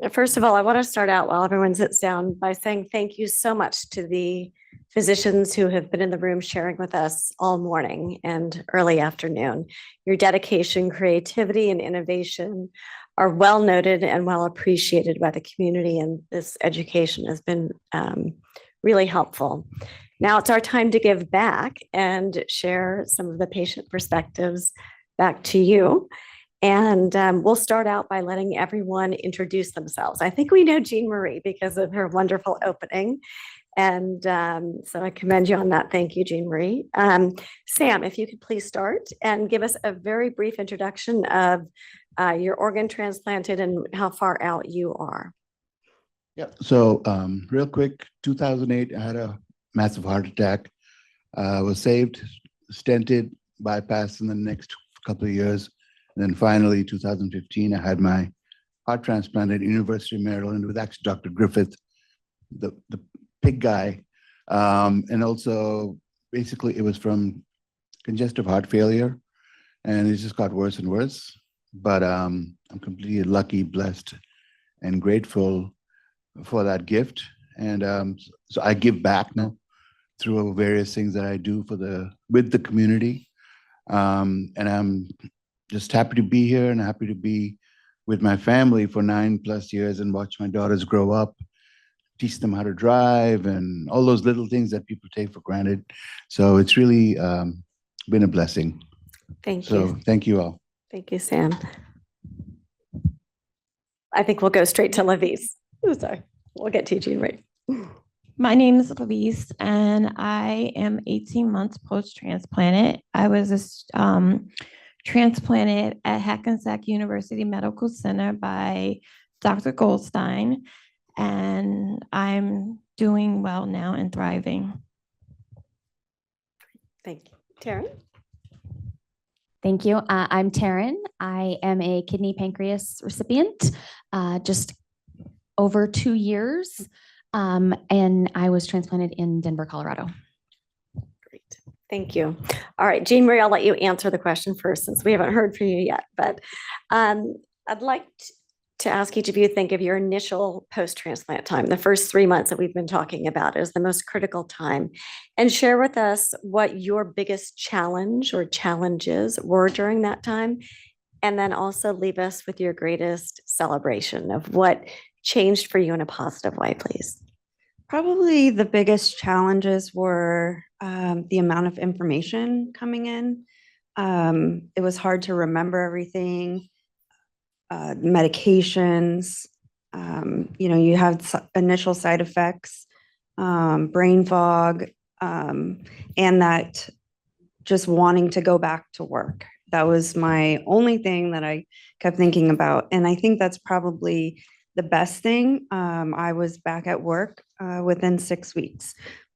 First of all, I want to start out while everyone sits down by saying thank you so much to the physicians who have been in the room sharing with us all morning and early afternoon. Your dedication, creativity, and innovation are well noted and well appreciated by the community, and this education has been really helpful. Now it's our time to give back and share some of the patient perspectives back to you. And we'll start out by letting everyone introduce themselves. I think we know Jean Marie because of her wonderful opening. And so I commend you on that. Thank you, Jean Marie. Sam, if you could please start and give us a very brief introduction of your organ transplanted and how far out you are. Yeah. So real quick, 2008, I had a massive heart attack. Was saved, stented, bypassed in the next couple of years. And then finally, 2015, I had my heart transplanted at University of Maryland with actually Dr. Griffith, the pig guy. And also, basically, it was from congestive heart failure. And it just got worse and worse. But I'm completely lucky, blessed, and grateful for that gift. And so I give back now through various things that I do with the community. And I'm just happy to be here and happy to be with my family for 9+ years and watch my daughters grow up, teach them how to drive and all those little things that people take for granted. So it's really been a blessing. Thank you. So thank you all. Thank you, Sam. I think we'll go straight to Lavise. Oh, sorry. We'll get to you, Jean Marie. My name is Lavise, and I am 18 months post-transplanted. I was transplanted at Hackensack University Medical Center by Dr. Goldstein, and I'm doing well now and thriving. Thank you. Taryn? Thank you. I'm Taryn. I am a kidney pancreas recipient, just over 2 years, and I was transplanted in Denver, Colorado. Great. Thank you. All right, Jean Marie, I'll let you answer the question first since we haven't heard from you yet. But I'd like to ask each of you to think of your initial post-transplant time, the first 3 months that we've been talking about is the most critical time, and share with us what your biggest challenge or challenges were during that time. And then also leave us with your greatest celebration of what changed for you in a positive way, please. Probably the biggest challenges were the amount of information coming in. It was hard to remember everything, medications, you have initial side effects, brain fog, and that just wanting to go back to work. That was my only thing that I kept thinking about. And I think that's probably the best thing. I was back at work within 6 weeks,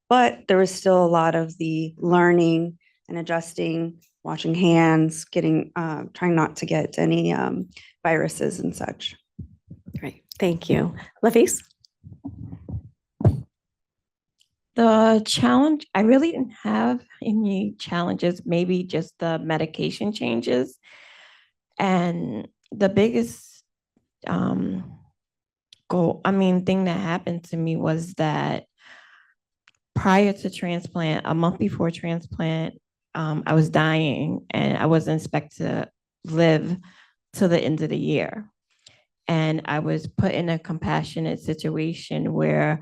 but there was still a lot of the learning and adjusting, washing hands, trying not to get any viruses and such. Great. Thank you. Lavise? The challenge, I really didn't have any challenges, maybe just the medication changes. And the biggest thing that happened to me was that prior to transplant, a month before transplant, I was dying and I wasn't expected to live to the end of the year. And I was put in a compassionate situation where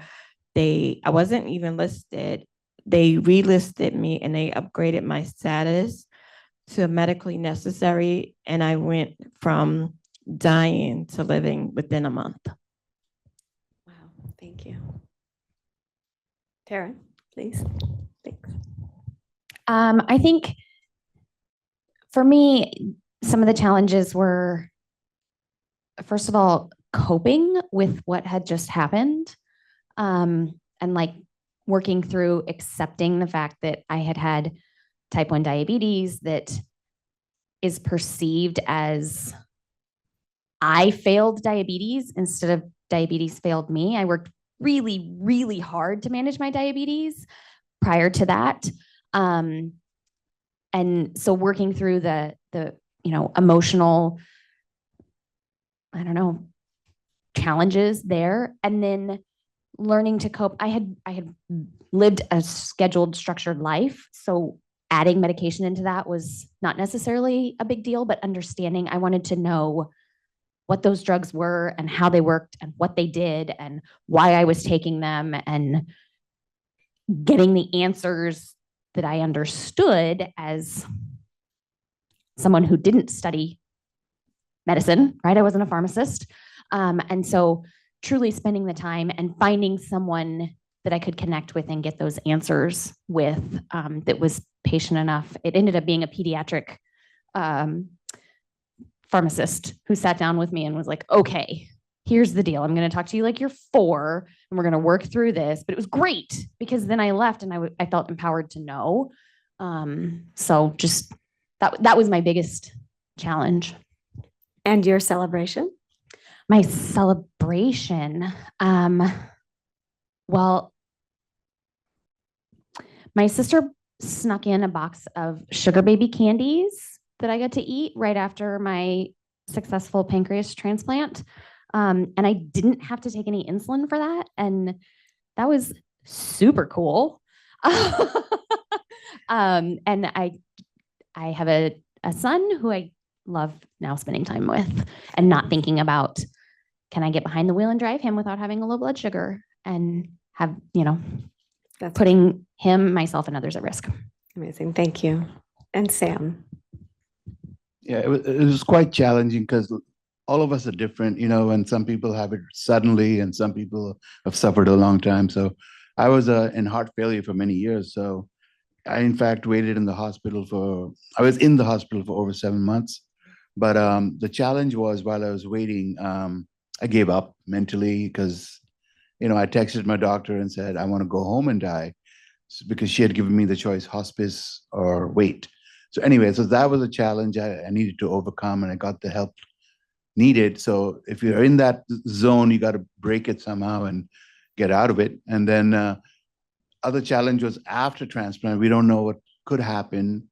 I wasn't even listed. They relisted me and they upgraded my status to medically necessary. And I went from dying to living within a month. Wow, thank you. Tara, please. Thanks. I think for me, some of the challenges were, first of all, coping with what had just happened, and like working through accepting the fact that I had type 1 diabetes that is perceived as I failed diabetes instead of diabetes failed me. I worked really, really hard to manage my diabetes prior to that. And so working through the emotional, challenges there. And then learning to cope. I had lived a scheduled, structured life. So adding medication into that was not necessarily a big deal, but understanding, I wanted to know what those drugs were and how they worked and what they did and why I was taking them, and getting the answers that I understood as someone who didn't study medicine, right? I wasn't a pharmacist. And so truly spending the time and finding someone that I could connect with and get those answers with, that was patient enough. It ended up being a pediatric pharmacist who sat down with me and was like, okay, here's the deal. I'm going to talk to you like you're 4 and we're going to work through this. But it was great because then I left and I felt empowered to know. So just that was my biggest challenge. And your celebration? My celebration. Well, my sister snuck in a box of sugar baby candies that I got to eat right after my successful pancreas transplant. And I didn't have to take any insulin for that. And that was super cool. And I have a son who I love now spending time with, and not thinking about, can I get behind the wheel and drive him without having a low blood sugar, and have, That's putting him, myself, and others at risk. amazing. Thank you. And Sam? Yeah, it was quite challenging because all of us are different, and some people have it suddenly and some people have suffered a long time. So I was in heart failure for many years. So I, in fact, I was in the hospital for over 7 months. But the challenge was, while I was waiting, I gave up mentally because, I texted my doctor and said, I want to go home and die, because she had given me the choice, hospice or wait. So anyway, so that was a challenge I needed to overcome, and I got the help needed. So if you're in that zone, you got to break it somehow and get out of it. And then other challenge was after transplant, we don't know what could happen.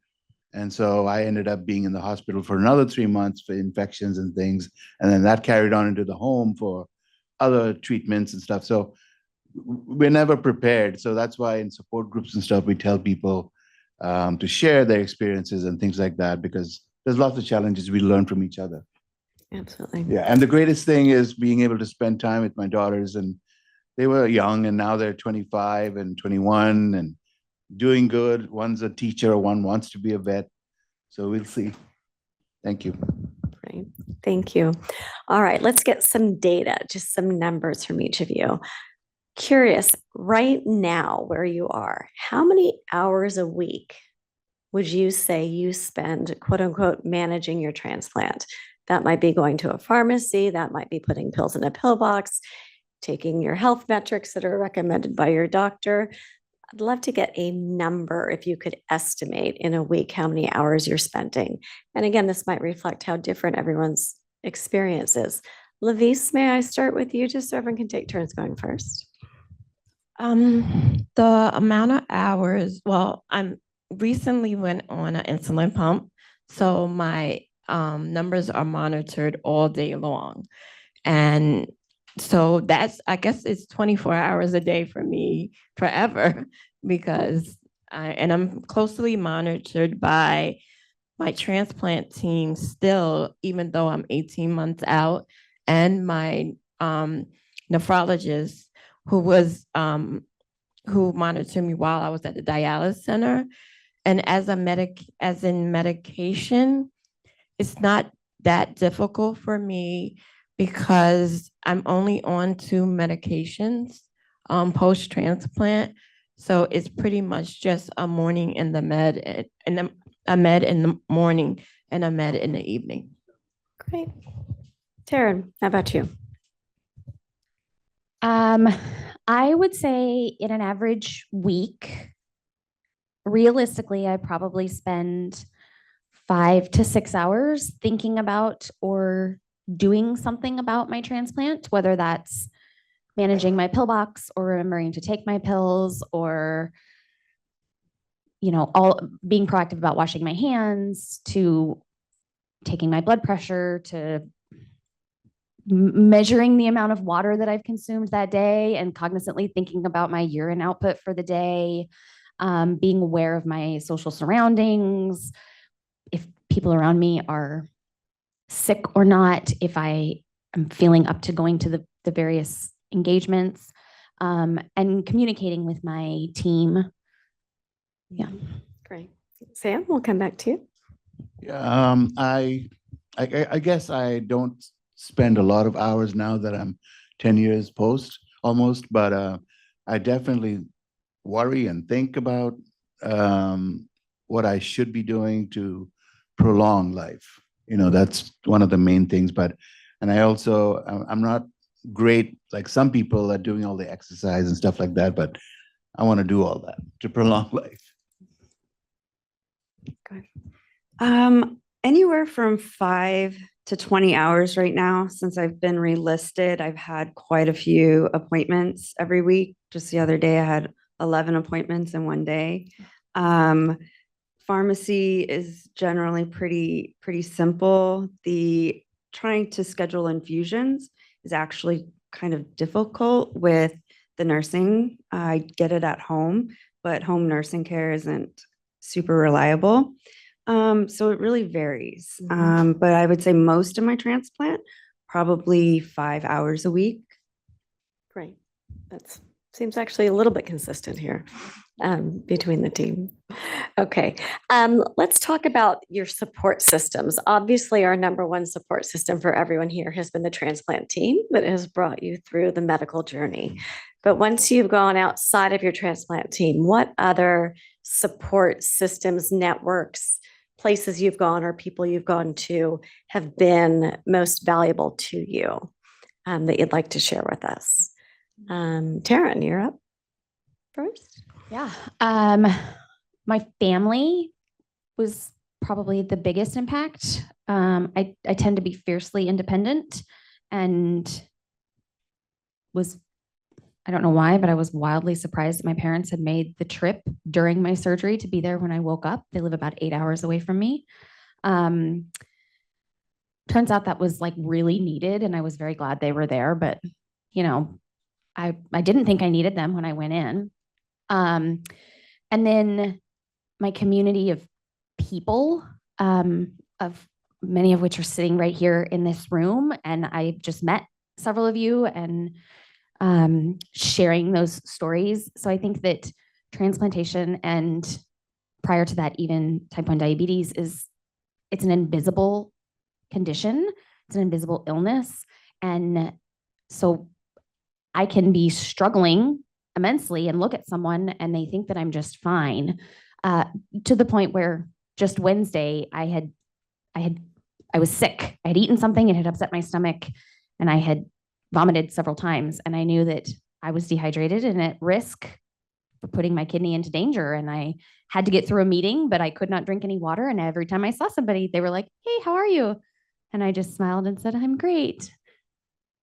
And so I ended up being in the hospital for another 3 months for infections and things. And then that carried on into the home for other treatments and stuff. So we're never prepared. So that's why in support groups and stuff, we tell people to share their experiences and things like that, because there's lots of challenges we learn from each other. Absolutely. Yeah. And the greatest thing is being able to spend time with my daughters, and they were young and now they're 25 and 21 and doing good. One's a teacher, one wants to be a vet. So we'll see. Thank you. Great. Thank you. All right, let's get some data, just some numbers from each of you. Curious, right now where you are, how many hours a week would you say you spend, quote unquote, managing your transplant? That might be going to a pharmacy, that might be putting pills in a pill box, taking your health metrics that are recommended by your doctor. I'd love to get a number if you could estimate in a week how many hours you're spending. And again, this might reflect how different everyone's experience is. Lavis, may I start with you just so everyone can take turns going first? The amount of hours, well, I'm recently went on an insulin pump, so my numbers are monitored all day long. And so I guess it's 24 hours a day for me forever, because I'm closely monitored by my transplant team still, even though I'm 18 months out, and my nephrologist who monitored me while I was at the dialysis center. And as in medication, it's not that difficult for me because I'm only on 2 medications post-transplant. So it's pretty much just a morning in the med, and a med in the morning and a med in the evening. Great. Taryn, how about you? I would say in an average week, realistically, I probably spend 5 to 6 hours thinking about or doing something about my transplant, whether that's managing my pill box or remembering to take my pills, or all being proactive about washing my hands, to taking my blood pressure, to measuring the amount of water that I've consumed that day and cognizantly thinking about my urine output for the day, being aware of my social surroundings, if people around me are sick or not, if I am feeling up to going to the various engagements, and communicating with my team. Yeah. Great. Sam, we'll come back to you. I guess I don't spend a lot of hours now that I'm 10 years post almost, but I definitely worry and think about what I should be doing to prolong life. That's one of the main things. And I also, I'm not great, like some people are doing all the exercise and stuff like that, but I want to do all that to prolong life. Anywhere from 5 to 20 hours right now. Since I've been relisted, I've had quite a few appointments every week. Just the other day, I had 11 appointments in one day. Pharmacy is generally pretty simple. The trying to schedule infusions is actually kind of difficult with the nursing. I get it at home, but home nursing care isn't super reliable. So it really varies. But I would say most of my transplant, probably 5 hours a week. Great. That seems actually a little bit consistent here between the team. Okay. Let's talk about your support systems. Obviously, our number one support system for everyone here has been the transplant team that has brought you through the medical journey. But once you've gone outside of your transplant team, what other support systems, networks, places you've gone or people you've gone to have been most valuable to you that you'd like to share with us? Taryn, you're up first. Yeah. My family was probably the biggest impact. I tend to be fiercely independent and I don't know why, but I was wildly surprised that my parents had made the trip during my surgery to be there when I woke up. They live about 8 hours away from me. Turns out that was like really needed, and I was very glad they were there, but I didn't think I needed them when I went in. And then my community of people, of many of which are sitting right here in this room, and I just met several of you and sharing those stories. So I think that transplantation, and prior to that, even type 1 diabetes, it's an invisible condition. It's an invisible illness. And so I can be struggling immensely and look at someone and they think that I'm just fine, to the point where just Wednesday I was sick. I had eaten something, it had upset my stomach, and I had vomited several times. And I knew that I was dehydrated and at risk for putting my kidney into danger. And I had to get through a meeting, but I could not drink any water. And every time I saw somebody, they were like, "Hey, how are you?" And I just smiled and said, "I'm great."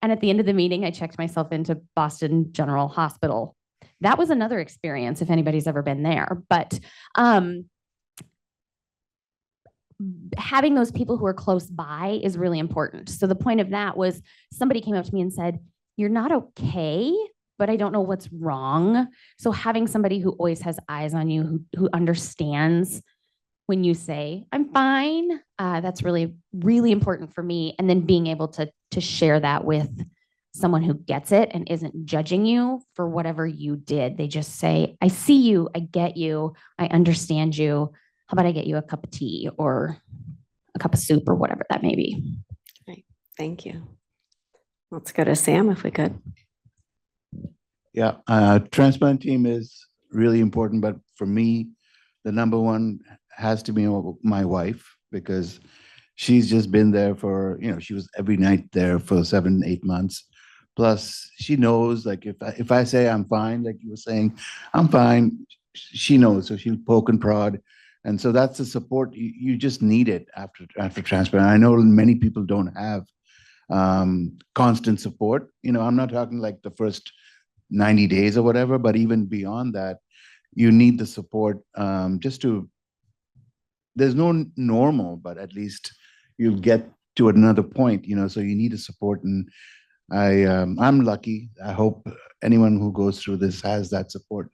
And at the end of the meeting, I checked myself into Boston General Hospital. That was another experience if anybody's ever been there. But having those people who are close by is really important. So the point of that was somebody came up to me and said, "You're not okay, but I don't know what's wrong." So having somebody who always has eyes on you, who understands when you say, "I'm fine," that's really, really important for me. And then being able to share that with someone who gets it and isn't judging you for whatever you did. They just say, "I see you, I get you, I understand you. How about I get you a cup of tea or a cup of soup," or whatever that may be. Great. Thank you. Let's go to Sam if we could. Yeah, transplant team is really important, but for me, the number one has to be my wife, because she's just been there for, she was every night there for 7, 8 months. Plus, she knows, like, if I say I'm fine, like you were saying, I'm fine, she knows, so she'll poke and prod. And so that's the support you just need it after transplant. I know many people don't have constant support. I'm not talking like the first 90 days or whatever, but even beyond that, you need the support there's no normal, but at least you'll get to another point, so you need a support. And I'm lucky. I hope anyone who goes through this has that support.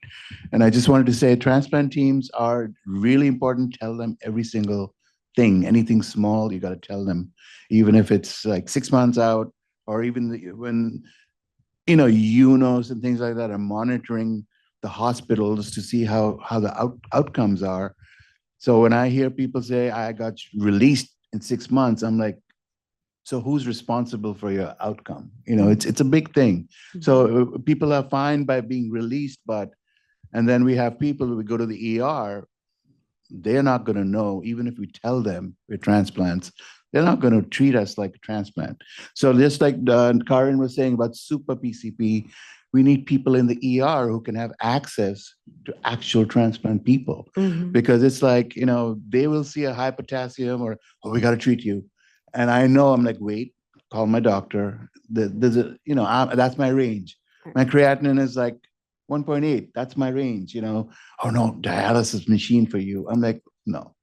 And I just wanted to say transplant teams are really important. Tell them every single thing, anything small, you got to tell them, even if it's like 6 months out, or even when, UNOS and things like that are monitoring the hospitals to see how the outcomes are. So when I hear people say, I got released in 6 months, I'm like, so who's responsible for your outcome? It's a big thing. So people are fine by being released, and then we have people who go to the ER, they're not going to know, even if we tell them we're transplants, they're not going to treat us like a transplant. So just like Karin was saying about super PCP, we need people in the ER who can have access to actual transplant people, because it's like, they will see a high potassium or, oh, we got to treat you. And I know, I'm like, wait, call my doctor. There's that's my range. My creatinine is like 1.8. That's my range, Oh no, dialysis machine for you. I'm like, no.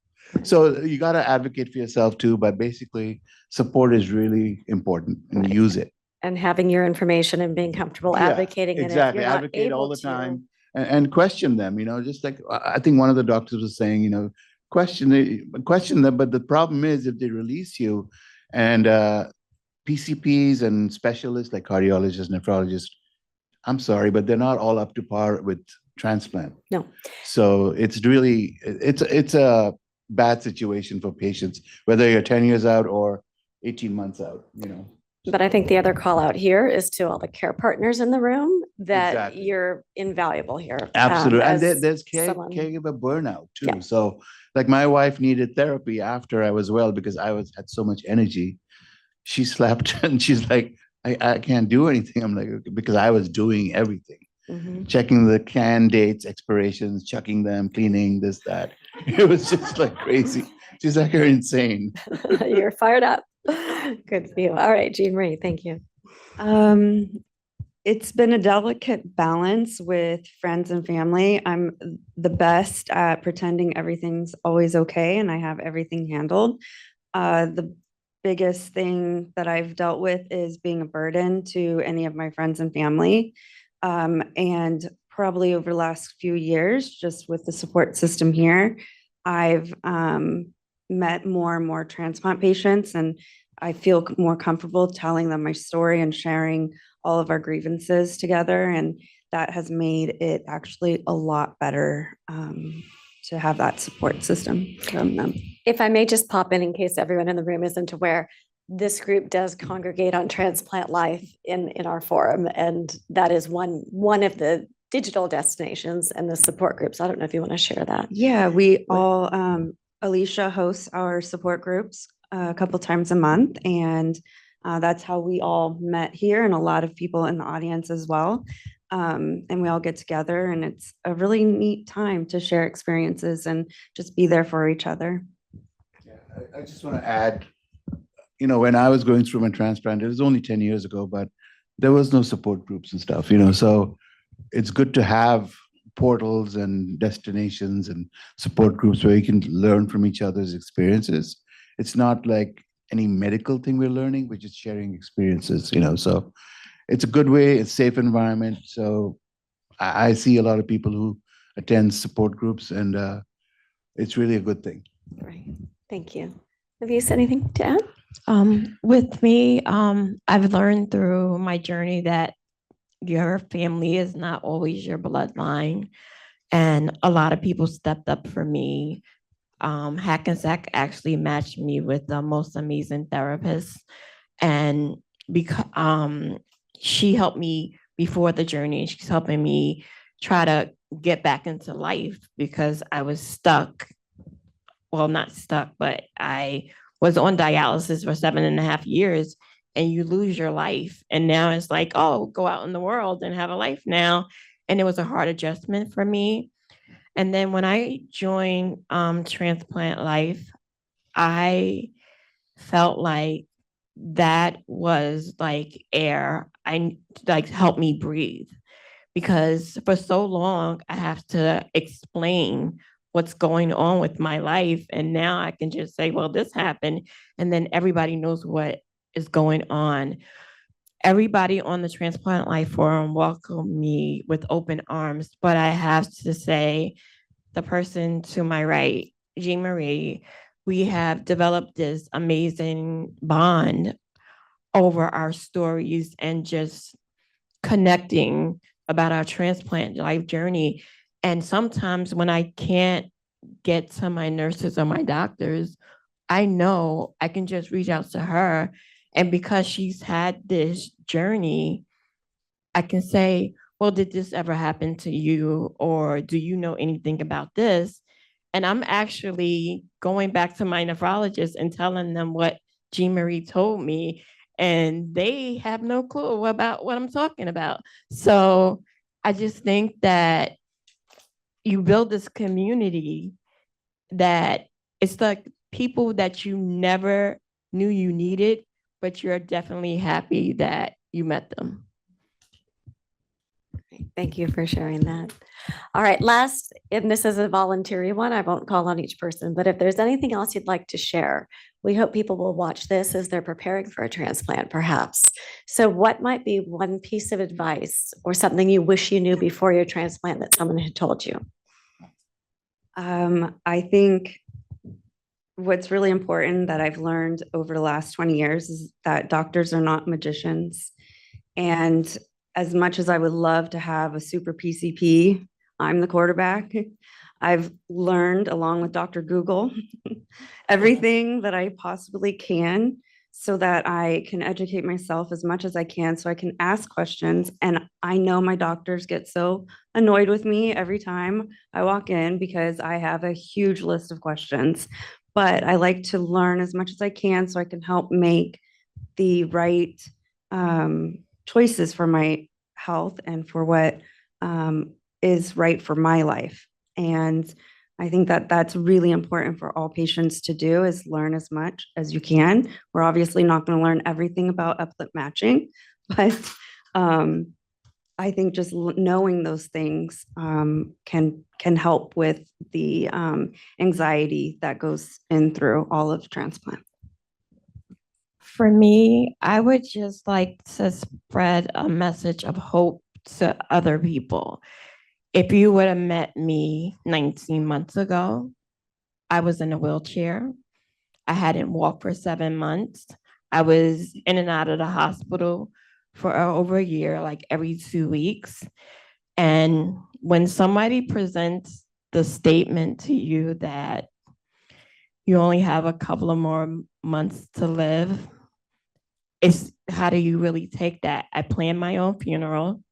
So you got to advocate for yourself too, but basically support is really important, and Right. use it. And having your information and being comfortable Yeah, advocating. exactly. And if you're not Advocate all able the time to, and question them, just like I think one of the doctors was saying, question them. But the problem is if they release you, and PCPs and specialists like cardiologists, nephrologists, I'm sorry, but they're not all up to par with transplant. No. So it's really, it's a bad situation for patients, whether you're 10 years out or 18 months out, But I think the other call out here is to all the care partners in the room that Exactly. you're invaluable here. Absolutely. And as there's someone- caregiver burnout too. Yeah. So like my wife needed therapy after I was well, because I had so much energy. She slept and she's like, I can't do anything. I'm like, because I was doing everything, Mhm. checking the can dates, expirations, checking them, cleaning, this, that. It was just like crazy. She's like, you're insane. You're fired up. Good for you. All right, Jean Marie, thank you. It's been a delicate balance with friends and family. I'm the best at pretending everything's always okay and I have everything handled. The biggest thing that I've dealt with is being a burden to any of my friends and family. And probably over the last few years, just with the support system here, I've met more and more transplant patients, and I feel more comfortable telling them my story and sharing all of our grievances together. And that has made it actually a lot better to have that support system from them. If I may just pop in case everyone in the room isn't aware, this group does congregate on Transplant Life in our forum, and that is one of the digital destinations and the support groups. I don't know if you want to share that. Yeah, we all, Alicia hosts our support groups a couple times a month, and that's how we all met here, and a lot of people in the audience as well. And we all get together, and it's a really neat time to share experiences and just be there for each other. Yeah, I just want to add, when I was going through my transplant, it was only 10 years ago, but there was no support groups and stuff, so it's good to have portals and destinations and support groups where you can learn from each other's experiences. It's not like any medical thing we're learning, we're just sharing experiences, so it's a good way, it's a safe environment. So I see a lot of people who attend support groups, and it's really a good thing. Right. Thank you. Have you said anything to add? With me, I've learned through my journey that your family is not always your bloodline. And a lot of people stepped up for me. Hackensack actually matched me with the most amazing therapist. And because she helped me before the journey, she's helping me try to get back into life because I was stuck. Well, not stuck, but I was on dialysis for 7.5 years, and you lose your life. And now it's like, oh, go out in the world and have a life now. And it was a hard adjustment for me. And then when I joined Transplant Life, I felt like that was like air. I like helped me breathe, because for so long I have to explain what's going on with my life. And now I can just say, well, this happened. And then everybody knows what is going on. Everybody on the Transplant Life Forum welcomed me with open arms, but I have to say, the person to my right, Jean Marie, we have developed this amazing bond over our stories and just connecting about our transplant life journey. And sometimes when I can't get to my nurses or my doctors, I know I can just reach out to her. And because she's had this journey, I can say, well, did this ever happen to you? Or do you know anything about this? And I'm actually going back to my nephrologist and telling them what Jean Marie told me, and they have no clue about what I'm talking about. So I just think that you build this community that it's like people that you never knew you needed, but you're definitely happy that you met them. Thank you for sharing that. All right, last, and this is a voluntary one, I won't call on each person, but if there's anything else you'd like to share, we hope people will watch this as they're preparing for a transplant, perhaps. So what might be one piece of advice or something you wish you knew before your transplant that someone had told you? I think what's really important that I've learned over the last 20 years is that doctors are not magicians. And as much as I would love to have a super PCP, I'm the quarterback. I've learned, along with Dr. Google, everything that I possibly can so that I can educate myself as much as I can so I can ask questions. And I know my doctors get so annoyed with me every time I walk in because I have a huge list of questions. But I like to learn as much as I can so I can help make the right choices for my health and for what is right for my life. And I think that that's really important for all patients to do is learn as much as you can. We're obviously not going to learn everything about uplip matching, but I think just knowing those things can help with the anxiety that goes in through all of transplant. For me, I would just like to spread a message of hope to other people. If you would have met me 19 months ago, I was in a wheelchair. I hadn't walked for 7 months. I was in and out of the hospital for over a year, like every 2 weeks. And when somebody presents the statement to you that you only have a couple of more months to live, it's how do you really take that? I planned my own funeral.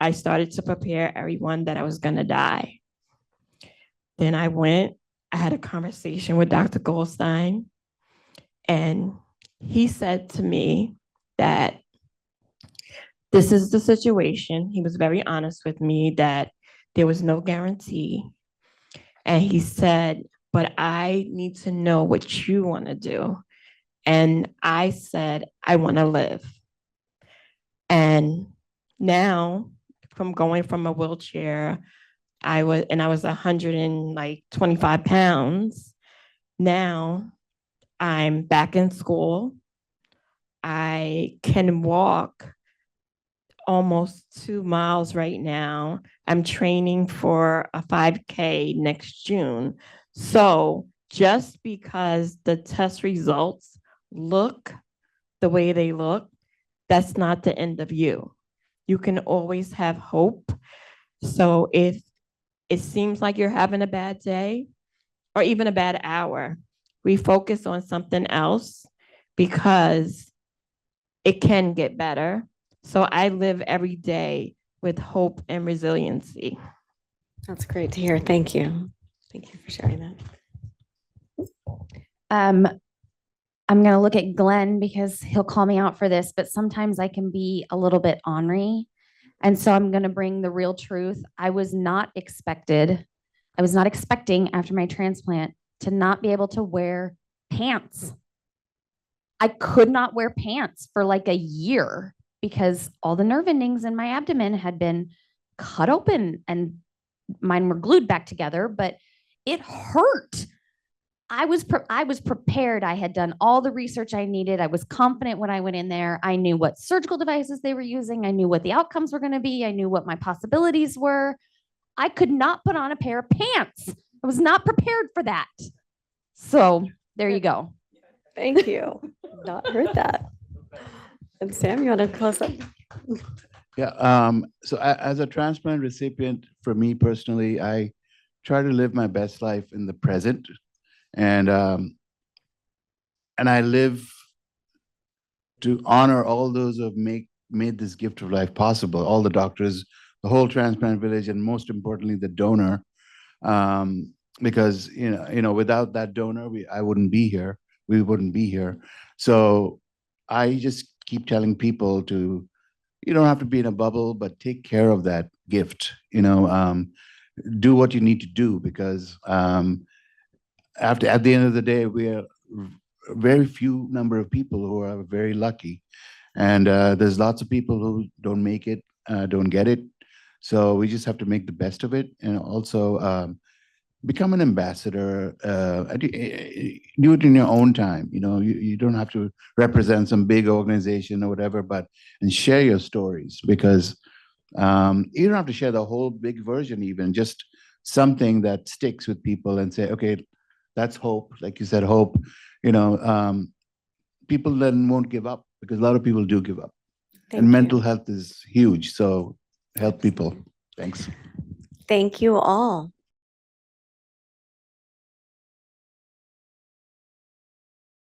I started to prepare everyone that I was going to die. Then I had a conversation with Dr. Goldstein, and he said to me that this is the situation. He was very honest with me that there was no guarantee. And he said, but I need to know what you want to do. And I said, I want to live. And now, from going from a wheelchair, I was 125 pounds. Now I'm back in school. I can walk almost 2 miles right now. I'm training for a 5K next June. So just because the test results look the way they look, that's not the end of you. You can always have hope. So if it seems like you're having a bad day or even a bad hour, refocus on something else because it can get better. So I live every day with hope and resiliency. That's great to hear. Thank you. Thank you for sharing that. I'm going to look at Glenn because he'll call me out for this, but sometimes I can be a little bit ornery. And so I'm going to bring the real truth. I was not expecting after my transplant to not be able to wear pants. I could not wear pants for like a year because all the nerve endings in my abdomen had been cut open and mine were glued back together. But it hurt. I was prepared. I had done all the research I needed. I was confident when I went in there. I knew what surgical devices they were using. I knew what the outcomes were going to be. I knew what my possibilities were. I could not put on a pair of pants. I was not prepared for that. So there you go. Thank you. Not heard that. And Sam, you want to close up? Yeah, so as a transplant recipient, for me personally, I try to live my best life in the present, and I live to honor all those who have made this gift of life possible, all the doctors, the whole transplant village, and most importantly, the donor. Because without that donor, I wouldn't be here. We wouldn't be here. So I just keep telling people to, you don't have to be in a bubble, but take care of that gift. Do what you need to do, because at the end of the day, we are very few number of people who are very lucky, and there's lots of people who don't make it, don't get it. So we just have to make the best of it, and also become an ambassador. Do it in your own time. You don't have to represent some big organization or whatever, and share your stories, because you don't have to share the whole big version, even just something that sticks with people, and say, okay, that's hope. Like you said, hope. People then won't give up, because a lot of people do give up. Thank And you. mental health is huge. So help people. Thanks. Thank you all.